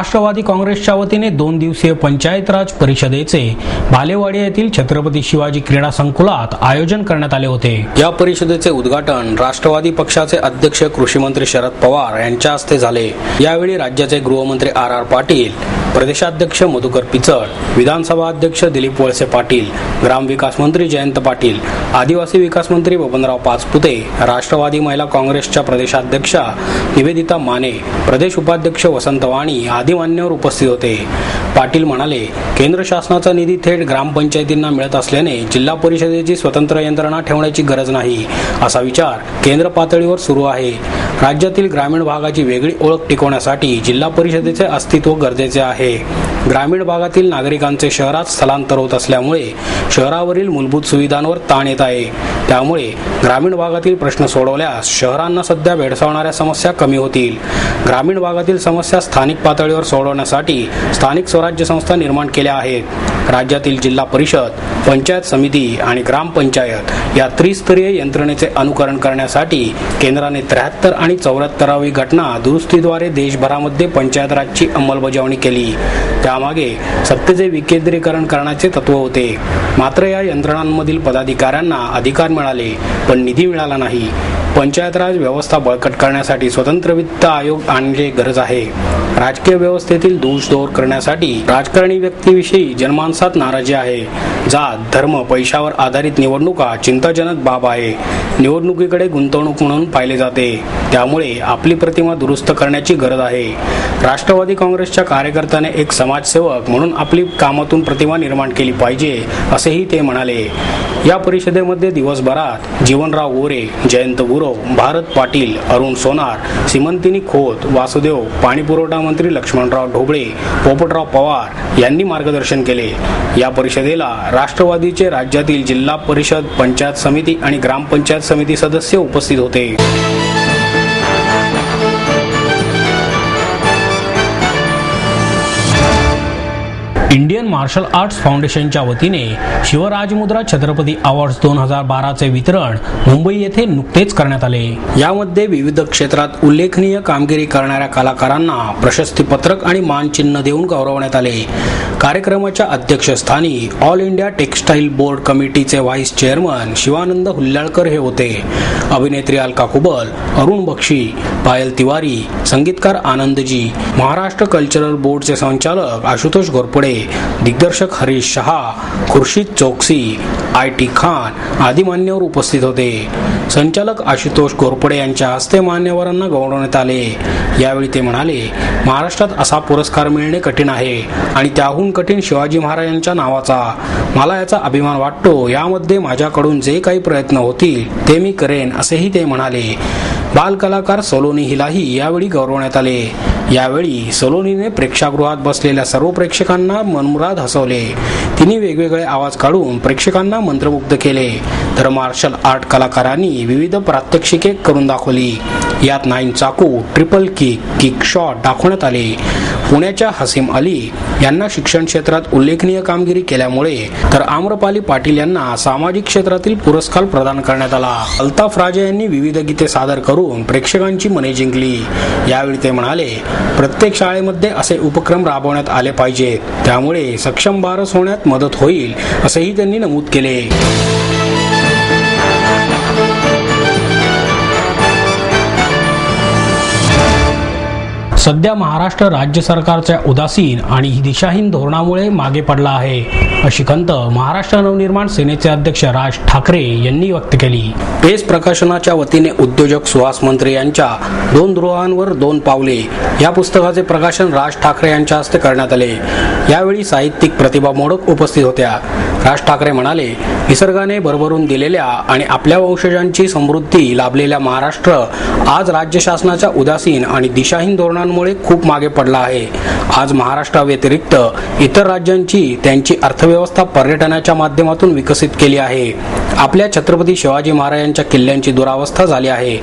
राष्ट्रवादी काँग्रेसच्या वतीने 2 दिवसीय पंचायत राज परिषदेचे भालेवाडी येथील छत्रपती शिवाजी क्रीडा संकुलात आयोजन करण्यात आले होते। या परिषदेचे उद्घाटन राष्ट्रवादी पक्षाचे अध्यक्ष कृषी मंत्री शरद पवार यांच्या हस्ते झाले। यावेळी राज्याचे गृहमंत्री आर पाटील, प्रदेशाध्यक्ष मधुकर पिचड, विधानसभा अध्यक्ष दिलीप वळसे पाटील, ग्रामविकास मंत्री जयंत पाटील, आदिवासी विकास मंत्री बबनराव पाचपुते, राष्ट्रवादी महिला काँग्रेसच्या प्रदेशाध्यक्षा निवेदिता माने, प्रदेश उपाध्यक्ष वसंत वाणी आदी मान्यवर उपस्थित होते। पाटील म्हणाले, केंद्र शासनाचा निधी थेट ग्रामपंचायतींना मिळत असल्याने जिल्हा परिषदेची स्वतंत्र यंत्रणा ठेवण्याची गरज नाही, असा विचार केंद्र पातळीवर सुरू आहे। राज्यातील ग्रामीण भागाची वेगळी ओळख टिकवण्यासाठी जिल्हा परिषदेचे अस्तित्व गरजेचे आहे। ग्रामीण भागातील नागरिकांचे शहरात स्थलांतर होत असल्यामुळे शहरावरील मूलभूत सुविधांवर ताण येत आहे। त्यामुळे ग्रामीण भागातील प्रश्न सोडवल्यास शहरांना सध्या भेडसावणाऱ्या समस्या कमी होतील। ग्रामीण भागातील समस्या स्थानिक पातळीवर सोडवण्यासाठी स्थानिक स्वराज्य संस्था निर्माण केल्या आहेत। राज्यातील जिल्हा परिषद, पंचायत समिती आणि ग्रामपंचायत या त्रिस्तरीय यंत्रणेचे अनुकरण करण्यासाठी केंद्राने 73 आणि 74वी घटना दुरुस्तीद्वारे देशभरामध्ये पंचायत राजची अंमलबजावणी केली। त्यामागे सत्तेचे विकेंद्रीकरण करण्याचे तत्व होते। मात्र या यंत्रणांमधील पदाधिकाऱ्यांना अधिकार मिळाले पण निधी मिळाला नाही। पंचायत राज व्यवस्था बळकट करण्यासाठी स्वतंत्र वित्त आयोग आणण्याची गरज आहे। राजकीय व्यवस्थेतील दोष दूर करण्यासाठी राजकारणी व्यक्तीविषयी जनमानसात नाराजी आहे। जात, धर्म, पैशावर आधारित निवडणुका चिंताजनक बाब आहे। निवडणुकीकडे गुंतवणूक म्हणून पाहिले जाते। त्यामुळे आपली प्रतिमा दुरुस्त करण्याची गरज आहे। राष्ट्रवादी काँग्रेसच्या कार्यकर्त्याने एक समाजसेवक म्हणून आपली कामातून प्रतिमा निर्माण केली पाहिजे, असेही ते म्हणाले। या परिषदेमध्ये दिवसभरात जीवनराव गोरे, जयंत गुरव, भारत पाटील, अरुण सोनार, सीमंतिनी खोत, वासुदेव, पाणीपुरवठा मंत्री लक्ष्मणराव ढोबळे, पोपटराव पवार यांनी मार्गदर्शन केले। या परिषदेला राष्ट्रवादीचे राज्यातील जिल्हा परिषद, पंचायत समिती आणि ग्रामपंचायत समिती सदस्य उपस्थित होते। इंडियन मार्शल आर्ट्स फाउंडेशनच्या वतीने शिवराजमुद्रा छत्रपती अवॉर्ड्स 2012 चे वितरण मुंबई येथे नुकतेच करण्यात आले। यामध्ये विविध क्षेत्रात उल्लेखनीय कामगिरी करणाऱ्या कलाकारांना प्रशस्ती पत्रक आणि मानचिन्ह देऊन गौरवण्यात आले। कार्यक्रमाच्या अध्यक्षस्थानी ऑल इंडिया टेक्सटाईल बोर्ड कमिटीचे व्हाईस चेअरमन शिवानंद हुल्लाळकर हे होते। अभिनेत्री अलका कुबल, अरुण बक्षी, पायल तिवारी, संगीतकार आनंदजी, महाराष्ट्र कल्चरल बोर्डचे संचालक आशुतोष घोरपडे, दिग्दर्शक हरीश शहा, खुर्शीद चौकसी, IT खान आदी मान्यवर उपस्थित होते। संचालक आशुतोष घोरपडे यांच्या हस्ते मान्यवरांना गौरवण्यात आले। यावेळी ते म्हणाले, महाराष्ट्रात असा पुरस्कार मिळणे कठीण आहे आणि त्याहून कठीण शिवाजी महाराजांच्या नावाचा। मला याचा अभिमान वाटतो। यामध्ये माझ्याकडून जे काही प्रयत्न होतील ते मी करेन, असेही ते म्हणाले। बाल कलाकार सलोनी हिलाही यावेळी गौरवण्यात आले। यावेळी सलोनीने प्रेक्षागृहात बसलेल्या सर्व प्रेक्षकांना मनमुराद हसवले। तिने वेगवेगळे आवाज काढून प्रेक्षकांना मंत्रमुग्ध केले। तर मार्शल आर्ट कलाकारांनी विविध प्रात्यक्षिके करून दाखवली। यात 9 चाकू, ट्रिपल किक, किक शॉट दाखवण्यात आले। पुण्याच्या हसीम अली यांना शिक्षण क्षेत्रात उल्लेखनीय कामगिरी केल्यामुळे तर आम्रपाली पाटील यांना सामाजिक क्षेत्रातील पुरस्कार प्रदान करण्यात आला। अल्ताफ राजा यांनी विविध गीते सादर करून प्रेक्षकांची मने जिंकली। यावेळी ते म्हणाले, प्रत्येक शाळेमध्ये असे उपक्रम राबवण्यात आले पाहिजेत, त्यामुळे सक्षम भारत होण्यात मदत होईल, असेही त्यांनी नमूद केले। सध्या महाराष्ट्र राज्य सरकारच्या उदासीन आणि दिशाहीन धोरणामुळे मागे पडला आहे, अशी खंत महाराष्ट्र नवनिर्माण सेनेचे अध्यक्ष राज ठाकरे यांनी व्यक्त केली। पेस प्रकाशनाच्या वतीने उद्योजक सुहास मंत्रे यांच्या 2 द्रोहांवर 2 पावले या पुस्तकाचे प्रकाशन राज ठाकरे यांच्या हस्ते करण्यात आले। यावेळी साहित्यिक प्रतिभा मोडक उपस्थित होत्या। राज ठाकरे म्हणाले, निसर्गाने भरभरून दिलेल्या आणि आपल्या वंशजांची समृद्धी लाभलेल्या महाराष्ट्र आज राज्य शासनाच्या उदासीन आणि दिशाहीन धोरणांमुळे खूप मागे पडला आहे। आज महाराष्ट्राव्यतिरिक्त इतर राज्यांची त्यांची अर्थव्यवस्था पर्यटनाच्या माध्यमातून विकसित केली आहे। आपल्या छत्रपती शिवाजी महाराजांच्या किल्ल्यांची दुरावस्था झाली आहे.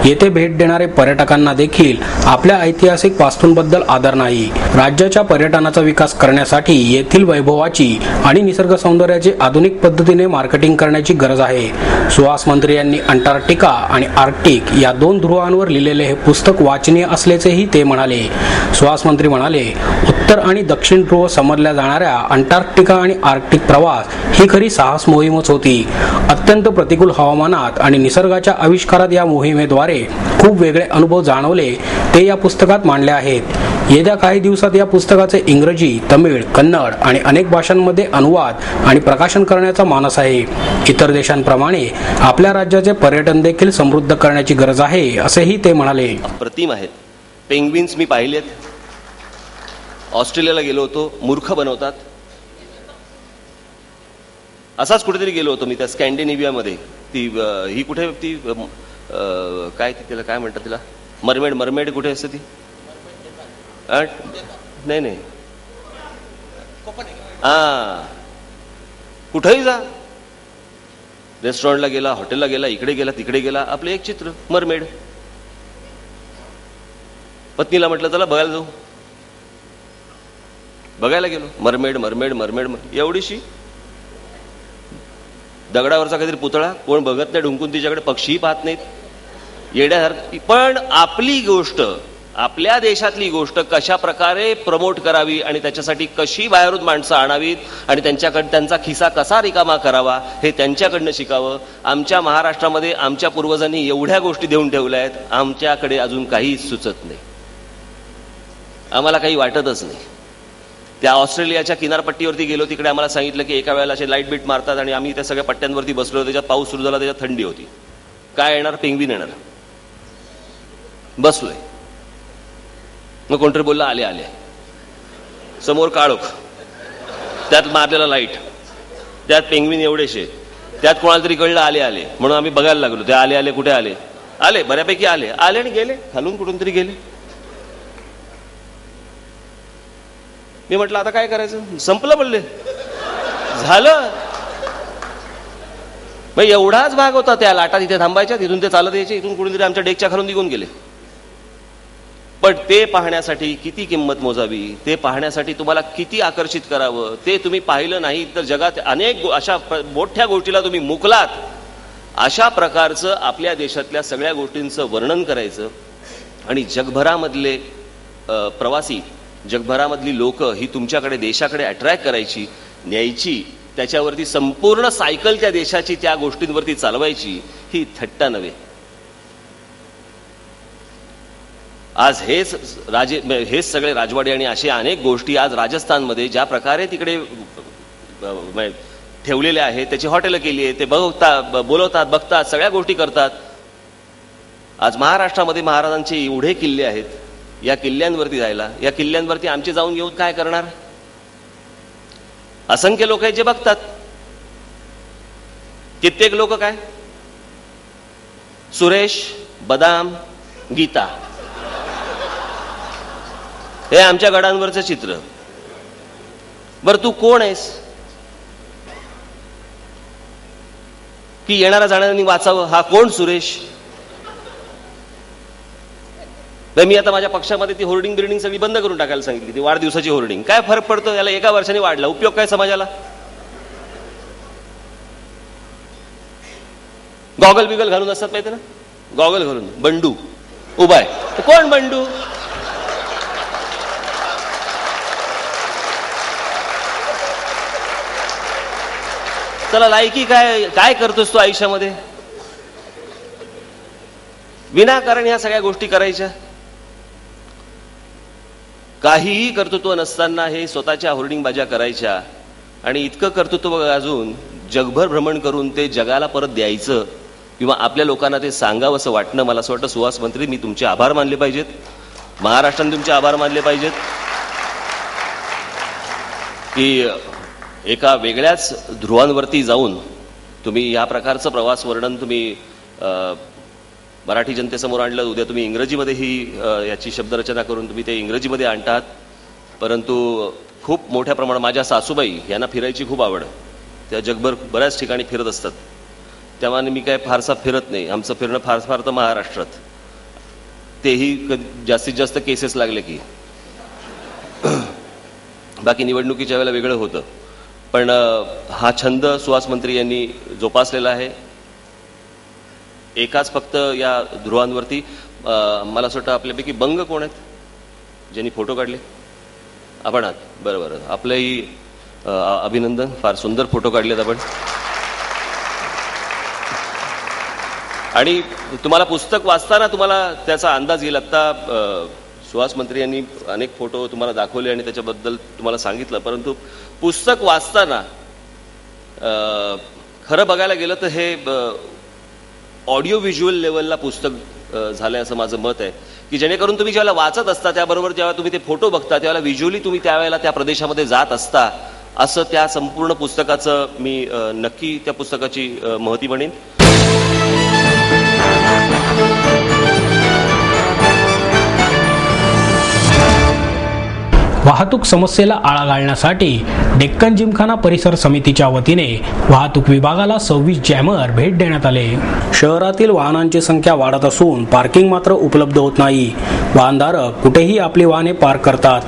येथे भेट देणारे पर्यटकांना देखील आपल्या ऐतिहासिक वास्तूंबद्दल आदर नाही. राज्याच्या पर्यटनाचा विकास करण्यासाठी येथील वैभवाची आणि निसर्ग सौंदर्याची आधुनिक पद्धतीने मार्केटिंग करण्याची गरज आहे. सुहास मंत्री यांनी अंटार्क्टिका आणि आर्क्टिक या 2 ध्रुवांवर लिहिलेले हे पुस्तक वाचनीय असल्याचेही ते म्हणाले. सुहास मंत्री म्हणाले, उत्तर आणि दक्षिण ध्रुव समजल्या जाणाऱ्या अंटार्क्टिका आणि आर्क्टिक प्रवास ही खरी साहस मोहीमच होती. अत्यंत प्रतिकूल हवामानात आणि निसर्गाच्या आविष्कारात या मोहिमेद्वारे खूप वेगळे अनुभव जाणवले ते या पुस्तकात मांडले आहेत. येत्या काही दिवसात या पुस्तकाचे इंग्रजी, तमिळ, कन्नड आणि अनेक भाषांमध्ये अनुवाद आणि प्रकाशन करण्याचा मानस आहे. इतर देशांप्रमाणे आपल्या राज्याचे पर्यटन देखील समृद्ध करण्याची गरज आहे असेही ते म्हणाले. अप्रतिम आहेत. पेंग्विन्स मी पाहिलेत. ऑस्ट्रेलियाला गेलो होतो. मूर्ख बनवतात. असाच कुठेतरी गेलो होतो मी त्या स्कॅन्डिनेव्हियामध्ये. ती ही कुठे ती काय तिला काय म्हणतात तिला मरमेड कुठे असते ती? नाही कुठेही जा, रेस्टॉरंटला गेला, हॉटेलला गेला, इकडे गेला तिकडे गेला, आपले एक चित्र मरमेड. पत्नीला म्हटलं चला बघायला जाऊ. बघायला गेलो. मरमेड एवढीशी दगडावरचा काहीतरी पुतळा, कोण बघत नाही ढुंकून तिच्याकडे, पक्षीही पाहत नाहीत, येड्यासारखी. पण आपली गोष्ट, आपल्या देशातली गोष्ट कशा प्रकारे प्रमोट करावी आणि त्याच्यासाठी कशी बाहेरून माणसं आणावीत आणि त्यांचा खिसा कसा रिकामा करावा हे त्यांच्याकडनं शिकावं. आमच्या महाराष्ट्रामध्ये आमच्या पूर्वजांनी एवढ्या गोष्टी देऊन ठेवल्या आहेत, आमच्याकडे अजून काही सुचत नाही, आम्हाला काही वाटतच नाही. त्या ऑस्ट्रेलियाच्या किनारपट्टीवरती गेलो, तिकडे आम्हाला सांगितलं की एका वेळेला असे लाईट बीट मारतात आणि आम्ही त्या सगळ्या पट्ट्यांवरती बसलो. त्याच्यात पाऊस सुरू झाला, त्याच्यात थंडी होती. काय येणार? पेंग्विन येणार. बसलोय. मग कोणतरी बोलला आले आले. समोर काळोख, त्यात मारलेला लाईट, त्यात पेंग्विन एवढेशे, त्यात कोणाला तरी कळलं आले आले, म्हणून आम्ही बघायला लागलो. ते आले आले कुठे आले? आले बऱ्यापैकी आले आणि गेले खालून कुठून तरी गेले. मी म्हटलं आता काय करायचं? संपलं बोलले, झालं. मग एवढाच भाग होता. त्या लाटा तिथे थांबायच्या, तिथून ते चालत यायचे, इथून कुठून तरी आमच्या डेकच्या खालून निघून गेले. पण ते पाहण्यासाठी किती किंमत मोजावी, ते पाहण्यासाठी तुम्हाला किती आकर्षित करावं, ते तुम्ही पाहिलं नाही तर जगात अनेक अशा मोठ्या गोष्टीला तुम्ही मुकलात. अशा प्रकारचं आपल्या देशातल्या सगळ्या गोष्टींचं वर्णन करायचं आणि जगभरामधले प्रवासी, जगभरामधली लोक ही तुमच्याकडे देशाकडे अट्रॅक्ट करायची, न्यायची, त्याच्यावरती संपूर्ण सायकल त्या देशाची त्या गोष्टींवरती चालवायची, ही थट्टा नव्हे. आज हेच सगळे राजवाडे आणि अशा अनेक गोष्टी आज राजस्थानमध्ये ज्या प्रकारे तिकडे ठेवलेल्या आहेत, त्याची हॉटेलं केली आहे, ते बोलवतात, बघतात, सगळ्या गोष्टी करतात. आज महाराष्ट्रामध्ये महाराजांचे एवढे किल्ले आहेत. या किल्ल्यांवरती जायला, या किल्ल्यांवरती आमचे जाऊन घेऊन काय करणार? असंख्य लोक आहेत जे बघतात. कित्येक लोक काय सुरेश, बदाम, गीता, हे आमच्या गडांवरचं चित्र. बरं तू कोण आहेस की येणाऱ्या जाणाऱ्यांनी वाचावं? हा कोण सुरेश? मी आता माझ्या पक्षामध्ये ती होर्डिंग बिल्डिंग सगळी बंद करून टाकायला सांगितली. ती वाढदिवसाची होर्डिंग. काय फरक पडतो याला? एका वर्षाने वाढला, उपयोग काय समाजाला? गॉगल बिगल घालून असतात माहिती ना, गॉगल घालून बंडू उभा आहे. कोण बंडू? चला लायकी काय काय करतोस तू आयुष्यामध्ये? विनाकारण ह्या सगळ्या गोष्टी करायच्या. काहीही कर्तृत्व नसताना हे स्वतःच्या होर्डिंगबाज्या करायच्या आणि इतकं कर्तृत्व अजून जगभर भ्रमण करून ते जगाला परत द्यायचं किंवा आपल्या लोकांना ते सांगावं असं वाटणं. मला असं वाटतं सुहास मंत्री, मी तुमचे आभार मानले पाहिजेत, महाराष्ट्राने तुमचे आभार मानले पाहिजेत की एका वेगळ्याच ध्रुवांवरती जाऊन तुम्ही या प्रकारचं प्रवास वर्णन तुम्ही मराठी जनतेसमोर आणलं. उद्या तुम्ही इंग्रजीमध्येही याची शब्दरचना करून तुम्ही ते इंग्रजीमध्ये आणतात. परंतु खूप मोठ्या प्रमाणात माझ्या सासूबाई यांना फिरायची खूप आवड. त्या जगभर बऱ्याच ठिकाणी फिरत असतात त्यामुळे मी काय फारसा फिरत नाही. आमचं फिरणं फार तर महाराष्ट्रात, तेही जास्तीत जास्त केसेस लागले की. बाकी निवडणुकीच्या वेळेला वेगळं होतं, पण हा छंद सुहास मंत्री यांनी जोपासलेला आहे. एकाच फक्त या ध्रुवांवरती मला असं वाटतं आपल्यापैकी बंग कोण आहेत ज्यांनी फोटो काढले? आपण आहात, बरं. आपलंही अभिनंदन, फार सुंदर फोटो काढलेत आपण. आणि तुम्हाला पुस्तक वाचताना तुम्हाला त्याचा अंदाज येईल. आत्ता सुहास मंत्री यांनी अनेक फोटो तुम्हाला दाखवले आणि त्याच्याबद्दल तुम्हाला सांगितलं, परंतु पुस्तक वाचताना खरं बघायला गेलं तर हे ऑडिओ व्हिज्युअल लेवलला पुस्तक झालंय असं माझं मत आहे, की जेणेकरून तुम्ही ज्यावेळेला वाचत असता त्याबरोबर जेव्हा तुम्ही ते फोटो बघता त्यावेळेला व्हिज्युअली तुम्ही त्यावेळेला त्या प्रदेशामध्ये जात असता, असं त्या संपूर्ण पुस्तकाचं मी नक्की त्या पुस्तकाची महती म्हणेन. वाहतूक समस्येला आळा घालण्यासाठी डेक्कन जिमखाना परिसर समितीच्या वतीने वाहतूक विभागाला 26 जॅमर भेट देण्यात आले. शहरातील वाहनांची संख्या वाढत असून पार्किंग मात्र उपलब्ध होत नाही. वाहनधारक कुठेही आपली वाहने पार्क करतात.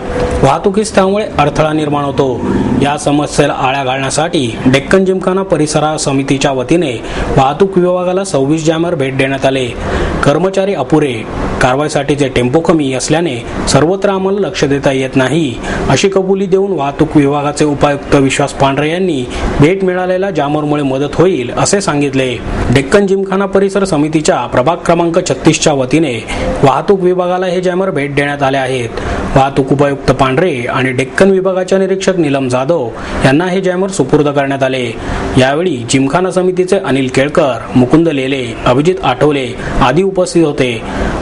वाहतुकीस त्यामुळे अडथळा निर्माण होतो. या समस्येला आळा घालण्यासाठी डेक्कन जिमखाना परिसर समितीच्या वतीने वाहतूक विभागाला 26 जॅमर भेट देण्यात आले. कर्मचारी अपुरे, कारवाईसाठीचे टेम्पो कमी असल्याने सर्वत्र आम्हाला लक्ष देता येत नाही, अशी कबुली देऊन वाहतूक विभागाचे उपायुक्त विश्वास पांढरे यांनी भेट मिळालेल्या जॅमरमुळे मदत होईल असे सांगितले. डेक्कन जिमखाना परिसर समितीच्या प्रभाग क्रमांक 36च्या वतीने वाहतूक विभागाला हे जॅमर भेट देण्यात आले आहेत. वाहतूक उपायुक्त पांढरे आणि डेक्कन विभागाच्या निरीक्षक नीलम जाधव यांना हे जॅमर सुपूर्द करण्यात आले. यावेळी जिमखाना समितीचे अनिल केळकर, मुकुंद लेले, अभिजित आठवले आदी उपस्थित होते.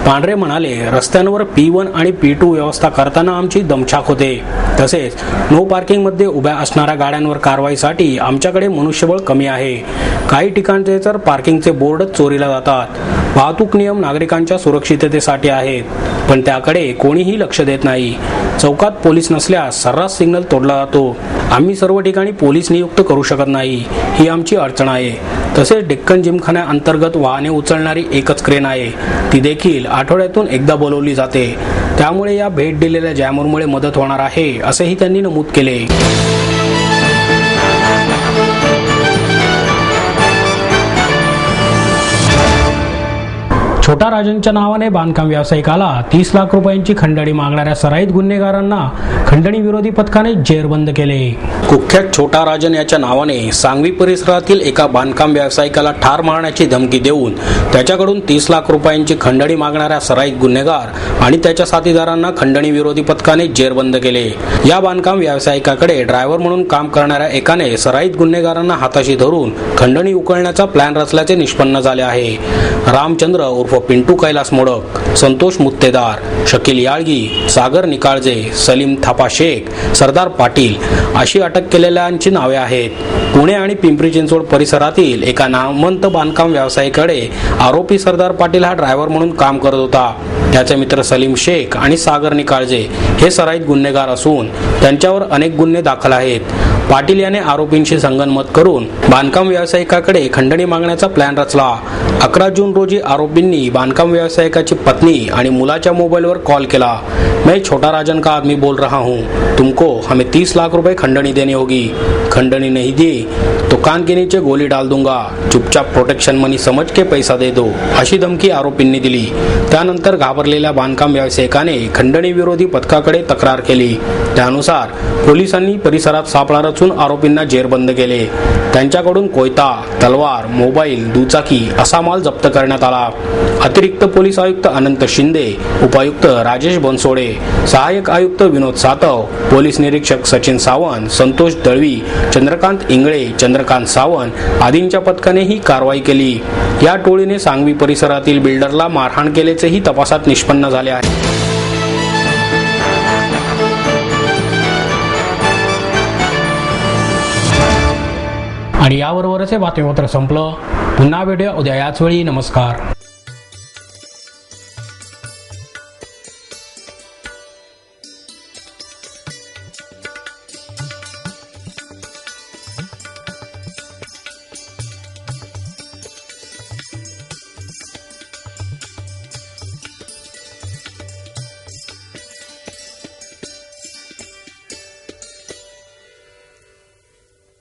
पांढरे म्हणाले, रस्त्यांवर P1 आणि P2 व्यवस्था करताना आमची दमछाक होते. तसेच नो पार्किंग मध्ये उभ्या असणाऱ्या गाड्यांवर कारवाईसाठी आमच्याकडे मनुष्यबळ कमी आहे. काही ठिकाणचे तर पार्किंगचे बोर्डच चोरीला जातात. वाहतूक नियम नागरिकांच्या सुरक्षिततेसाठी आहेत, पण त्याकडे कोणीही लक्ष देत नाही. चौकात पोलीस नसल्यास सर्रास सिग्नल तोडला जातो. आम्ही सर्व ठिकाणी पोलीस नियुक्त करू शकत नाही, ही आमची अडचण आहे. तसेच डेक्कन जिमखान्या अंतर्गत वाहने उचलणारी एकच क्रेन आहे, ती देखील आठवड्यातून एकदा बोलवली जाते. त्यामुळे या भेट दिलेल्या जॅमरमुळे मदत होणार आहे, असेही त्यांनी नमूद केले. छोटा राजनच्या नावाने बांधकाम व्यावसायिकाला 30 लाख रुपयांची खंडणी मागणाऱ्या सराईत गुन्हेगारांना खंडणी विरोधी पथकाने जेरबंद केले. कुख्यात छोटा राजन याच्या नावाने सांगवी परिसरातील एका बांधकाम व्यावसायिकाला ठार मारण्याची धमकी देऊन त्याच्याकडून 30 लाख रुपयांची खंडणी मागणाऱ्या सराईत गुन्हेगार आणि त्याच्या साथीदारांना खंडणी विरोधी पथकाने जेरबंद केले. या बांधकाम व्यावसायिकाकडे ड्रायव्हर म्हणून काम करणाऱ्या एकाने सराईत गुन्हेगारांना हाताशी धरून खंडणी उकळण्याचा प्लॅन रचल्याचे निष्पन्न झाले आहे. रामचंद्र उर्फ पिंटू कैलास मोडक, संतोष मुत्तेदार, शकील याळगी, सागर निकाळजे, सलीम थापा शेख, सरदार पाटील अशी अटक केलेल्यांची नावे आहेत. पुणे आणि पिंपरी चिंचवड परिसरातील एका नामवंत बांधकाम व्यावसायिकाकडे आरोपी सरदार पाटील हा ड्रायव्हर म्हणून काम करत होता. त्याचे मित्र सलीम शेख आणि सागर निकाळजे हे सराईत गुन्हेगार असून त्यांच्यावर अनेक गुन्हे दाखल आहेत. पाटील याने आरोपींशी संगनमत करून बांधकाम व्यावसायिकाकडे खंडणी मागण्याचा प्लॅन रचला. 11 जून रोजी आरोपींनी बांधकाम व्यावसायिकाची पत्नी आणि मुलाच्या मोबाईलवर कॉल केला. मैं छोटा राजन का आदमी बोल रहा हूँ, तुमको हमें 30 लाख रुपए खंडणी देनी होगी. खंडणी नहीं दी तो कान के नीचे गोली डाल दूंगा, चुपचाप प्रोटेक्शन मनी समझ के पैसा दे दो, अशी धमकी आरोपींनी दिली. त्यानंतर घाबरलेल्या बांधकाम व्यावसायिकाने खंडणी विरोधी पथकाकडे तक्रार केली. त्यानुसार पोलिसांनी परिसरात सापळा रचून आरोपींना जेरबंद केले. त्यांच्याकडून कोयता, तलवार, मोबाईल, दुचाकी असा माल जप्त करण्यात आला. अतिरिक्त पोलीस आयुक्त अनंत शिंदे, उपायुक्त राजेश बनसोडे, सहाय्यक आयुक्त विनोद सातव, पोलीस निरीक्षक सचिन सावंत, संतोष दळवी, चंद्रकांत इंगळे, चंद्रकांत सावंत आदींच्या पथकाने ही कारवाई केली. या टोळीने सांगवी परिसरातील बिल्डरला मारहाण केल्याचेही तपासात निष्पन्न झाले आहे. आणि याबरोबरच हे बातमीपत्र संपलं. पुन्हा भेटूया उद्या याच वेळी. नमस्कार.